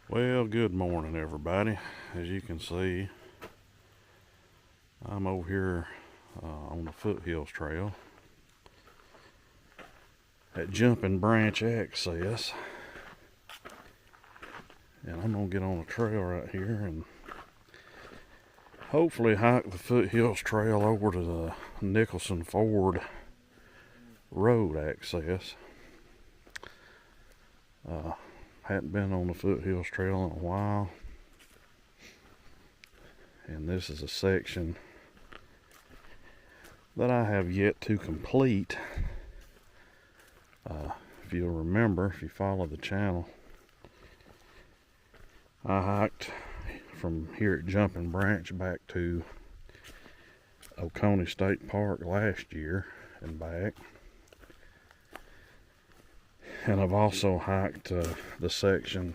Well, good morning, everybody. As you can see, I'm over here on the Foothills Trail at Jumping Branch Access, and I'm gonna get on the trail right here and hopefully hike the Foothills Trail over to the Nicholson Ford Road Access. Hadn't been on the Foothills Trail in a while, and this is a section that I have yet to complete. If you'll remember, if you follow the channel, I hiked from here at Jumping Branch back to Oconee State Park last year and back. And I've also hiked the section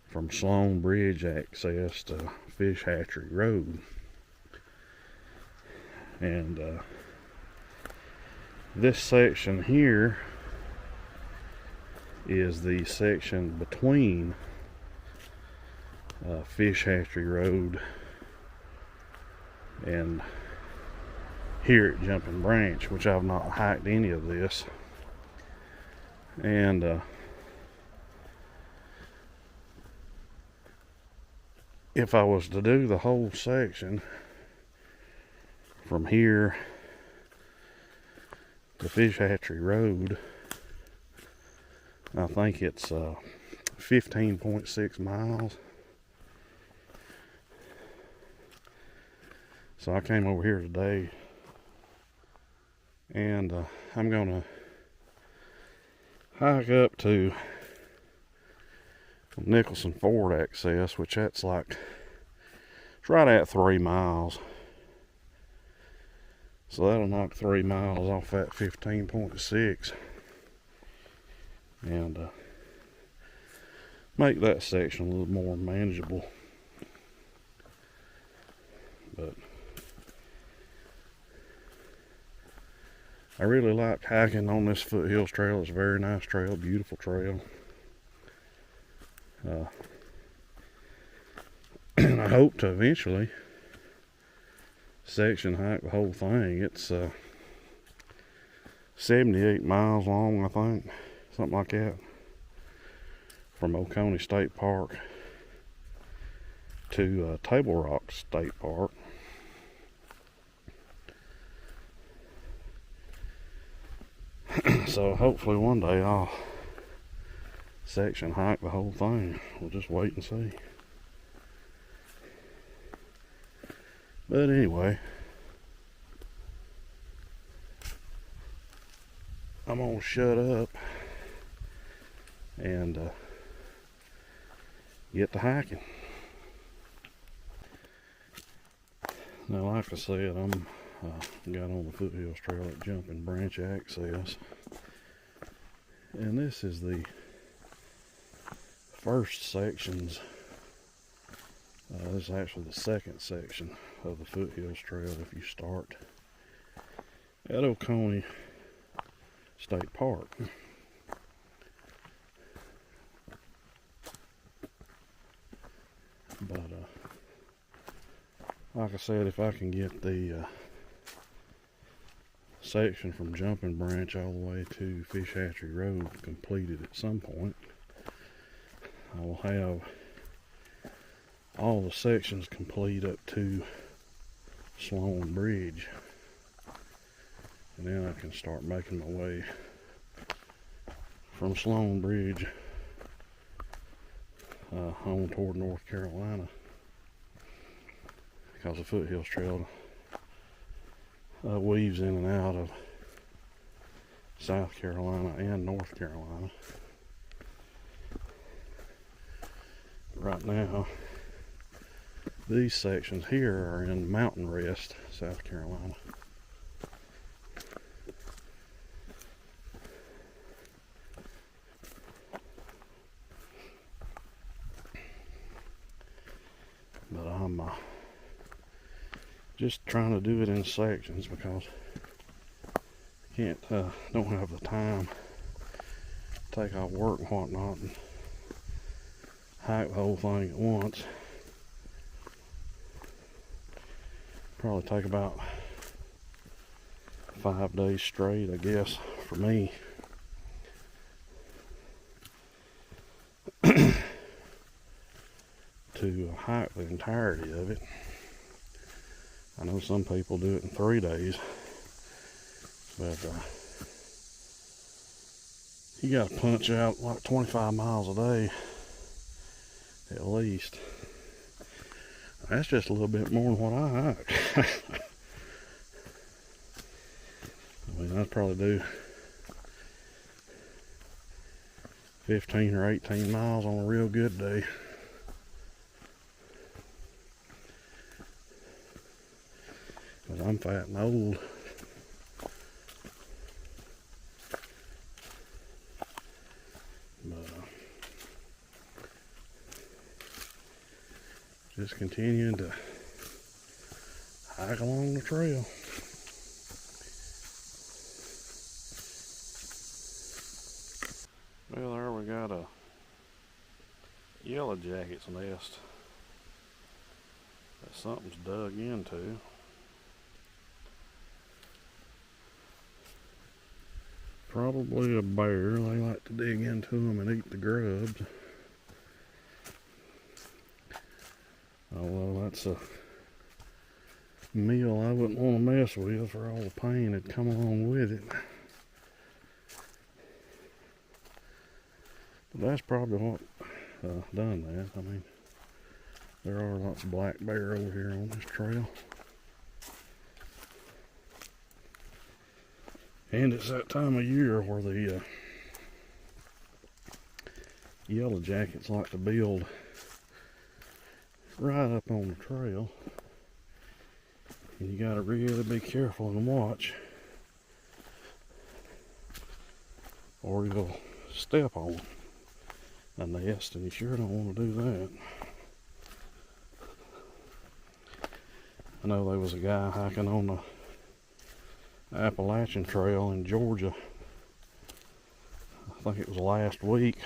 from Sloan Bridge Access to Fish Hatchery Road. And this section here is the section between Fish Hatchery Road and here at Jumping Branch, which I've not hiked any of this. And if I was to do the whole section from here to Fish Hatchery Road, I think it's 15.6 miles. So I came over here today, and I'm gonna hike up to Nicholson Ford Access, which that's like, it's right at 3 miles. So that'll knock 3 miles off that 15.6 and make that section a little more manageable. But I really like hiking on this Foothills Trail. It's a very nice trail, beautiful trail. And I hope to eventually section hike the whole thing. It's 78 miles long, I think, something like that, from Oconee State Park to Table Rock State Park. So hopefully one day I'll section hike the whole thing. We'll just wait and see. But anyway, I'm gonna shut up and get to hiking. Now, like I said, I'm got on the Foothills Trail at Jumping Branch Access, and this is the first sections. This is actually the second section of the Foothills Trail if you start at Oconee State Park. But like I said, if I can get the section from Jumping Branch all the way to Fish Hatchery Road completed at some point, I will have all the sections complete up to Sloan Bridge, and then I can start making my way from Sloan Bridge on toward North Carolina, because the Foothills Trail weaves in and out of South Carolina and North Carolina. Right now, these sections here are in Mountain Rest, South Carolina. But I'm just trying to do it in sections because I don't have the time to take off work and whatnot and hike the whole thing at once. Probably take about 5 days straight, I guess, for me. To hike the entirety of it. I know some people do it in 3 days, but you got to punch out like 25 miles a day at least. That's just a little bit more than what I hike. I mean, I'd probably do 15 or 18 miles on a real good day. Because I'm fat and old. But just continuing to hike along the trail. Well, there we got a yellow jacket's nest that something's dug into. Probably a bear. They like to dig into them and eat the grubs. Although that's a meal I wouldn't want to mess with for all the pain that come along with it. But that's probably what done that. I mean, there are lots of black bear over here on this trail. And it's that time of year where the yellow jackets like to build right up on the trail. And you gotta really be careful and watch, or you'll step on a nest, and you sure don't want to do that. I know there was a guy hiking on the Appalachian Trail in Georgia. I think it was last week,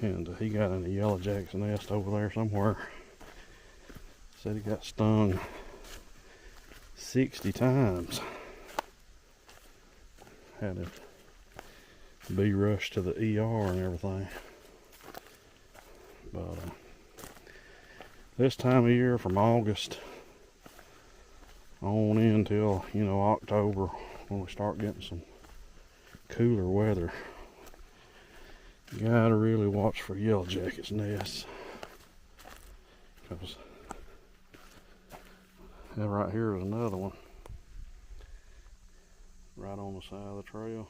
and he got in a yellow jacket's nest over there somewhere. Said he got stung 60 times. Had to be rushed to the ER and everything. But this time of year, from August on until, you know, October, when we start getting some cooler weather, you gotta really watch for yellow jackets nests. Because right here is another one, right on the side of the trail.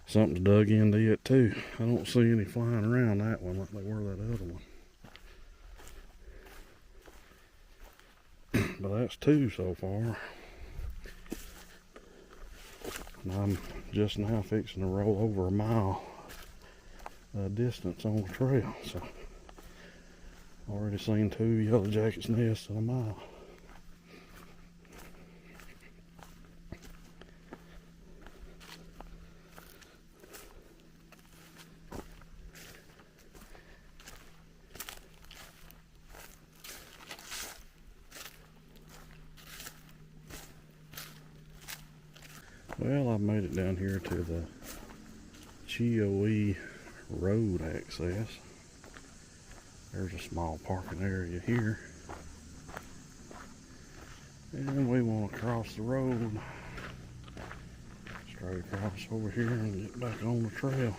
Something's dug into it too. I don't see any flying around that one like they were that other one. But that's 2 so far. And I'm just now fixing to roll over a mile distance on the trail. So already seen 2 yellow jackets nests in a mile. Well, I've made it down here to the Nicholson Road Access. There's a small parking area here. And we want to cross the road straight across over here and get back on the trail.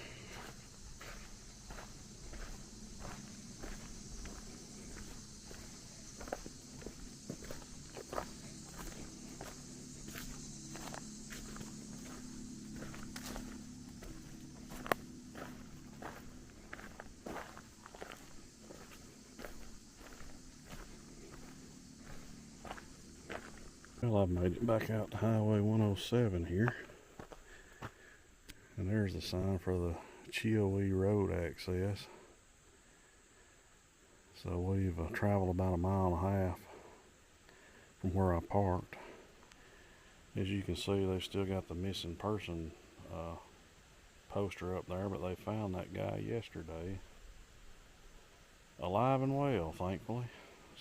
Well, I've made it back out to Highway 107 here. And there's the sign for the Nicholson Road Access. So we've traveled about 1.5 miles from where I parked. As you can see, they've still got the missing person poster up there, but they found that guy yesterday, alive and well, thankfully.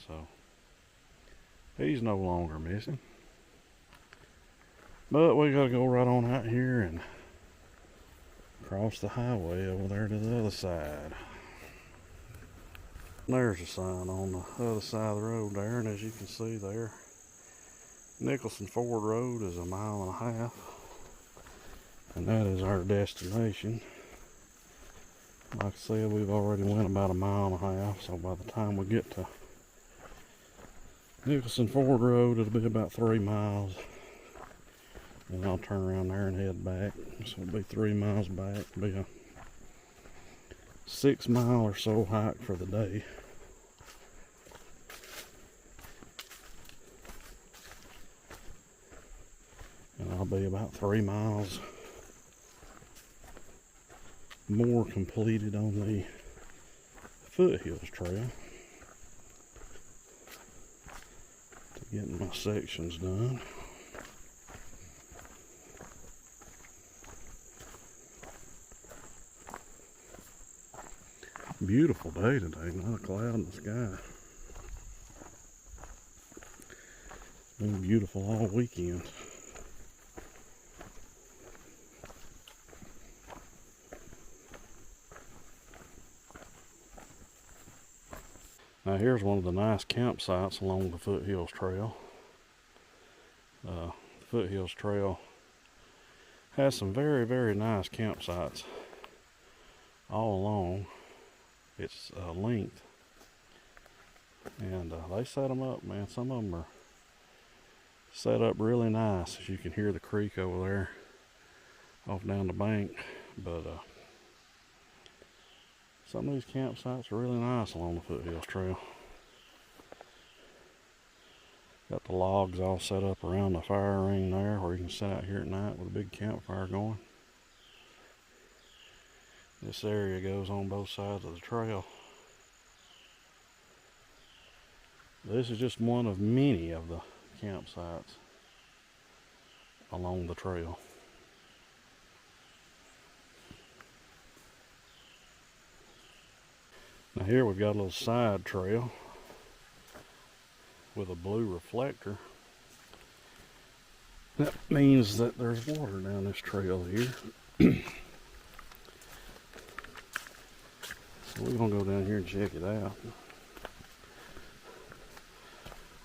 So he's no longer missing. But we gotta go right on out here and cross the highway over there to the other side. There's a sign on the other side of the road there, and as you can see there, Nicholson Ford Road is 1.5 miles, and that is our destination. Like I said, we've already went about 1.5 miles, so by the time we get to Nicholson Ford Road, it'll be about 3 miles. And I'll turn around there and head back. So it'll be 3 miles back. It'll be a 6 mile or so hike for the day. And I'll be about 3 miles more completed on the Foothills Trail to getting my sections done. Beautiful day today, not a cloud in the sky. It's been beautiful all weekend. Now here's one of the nice campsites along the Foothills Trail. The Foothills Trail has some very, very nice campsites all along its length, and they set them up, man. Some of them are set up really nice, as you can hear the creek over there off down the bank. But some of these campsites are really nice along the Foothills Trail. Got the logs all set up around the fire ring there, where you can sit out here at night with a big campfire going. This area goes on both sides of the trail. This is just one of many of the campsites along the trail. Now here we've got a little side trail with a blue reflector. That means that there's water down this trail here. So we're gonna go down here and check it out.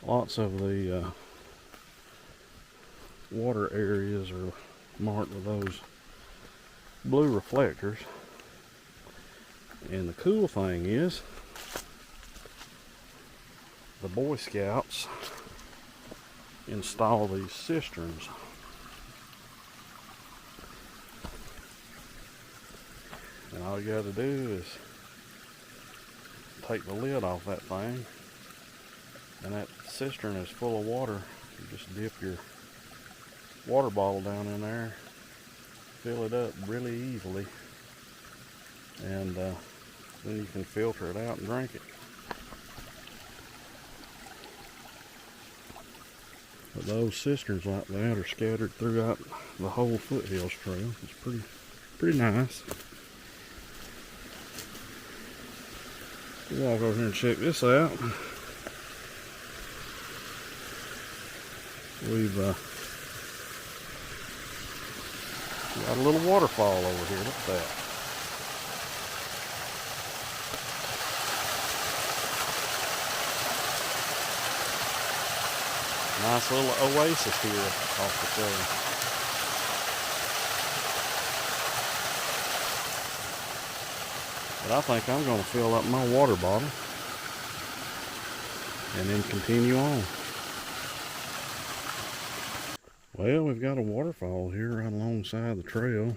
Lots of the water areas are marked with those blue reflectors. And the cool thing is, the Boy Scouts install these cisterns. And all you gotta do is take the lid off that thing, and that cistern is full of water. You just dip your water bottle down in there, fill it up really easily, and then you can filter it out and drink it. But those cisterns like that are scattered throughout the whole Foothills Trail. It's pretty nice. We'll walk over here and check this out. We've got a little waterfall over here. Look at that. Nice little oasis here off the trail. But I think I'm going to fill up my water bottle and then continue on. Well, we've got a waterfall here right alongside the trail,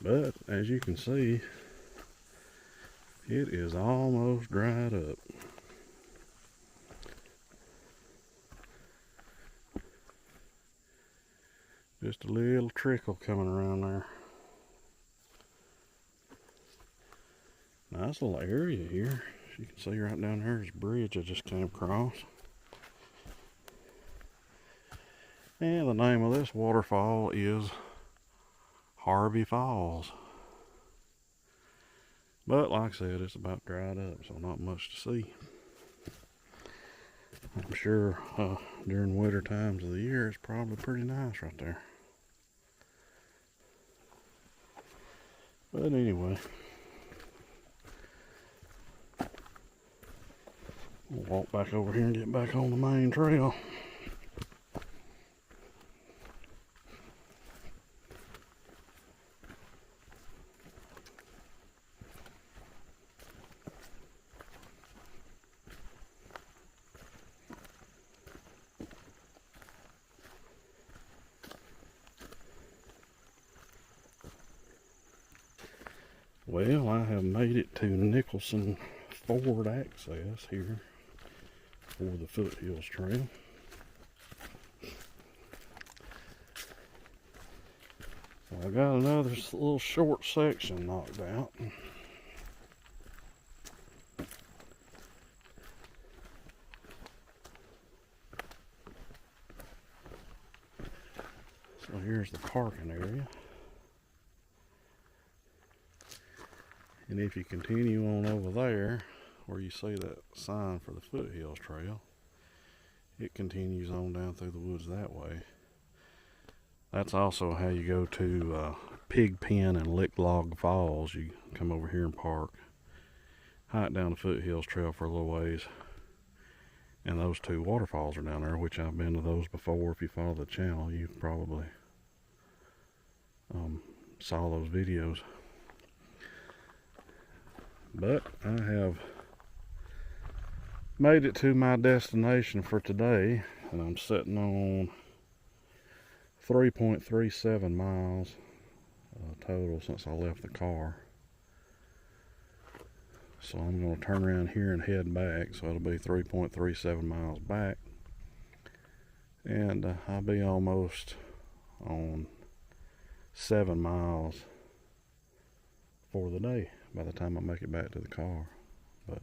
but as you can see, it is almost dried up. Just a little trickle coming around there. Nice little area here. As you can see right down there is a bridge I just came across. And the name of this waterfall is Harvey Falls. But like I said, it's about dried up, so not much to see. I'm sure during winter times of the year, it's probably pretty nice right there. But anyway, we'll walk back over here and get back on the main trail. Well, I have made it to Nicholson Ford Access here for the Foothills Trail. So I got another little short section knocked out. So here's the parking area. And if you continue on over there, where you see that sign for the Foothills Trail, it continues on down through the woods that way. That's also how you go to Pigpen and Lick Log Falls. You come over here and park, hike down the Foothills Trail for a little ways, and those two waterfalls are down there, which I've been to those before. If you follow the channel, you probably saw those videos. But I have made it to my destination for today, and I'm sitting on 3.37 miles total since I left the car. So I'm going to turn around here and head back, so it'll be 3.37 miles back, and I'll be almost on 7 miles for the day by the time I make it back to the car. But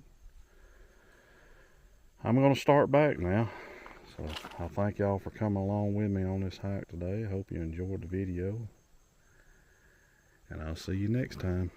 I'm going to start back now. So I thank y'all for coming along with me on this hike today. I hope you enjoyed the video, and I'll see you next time.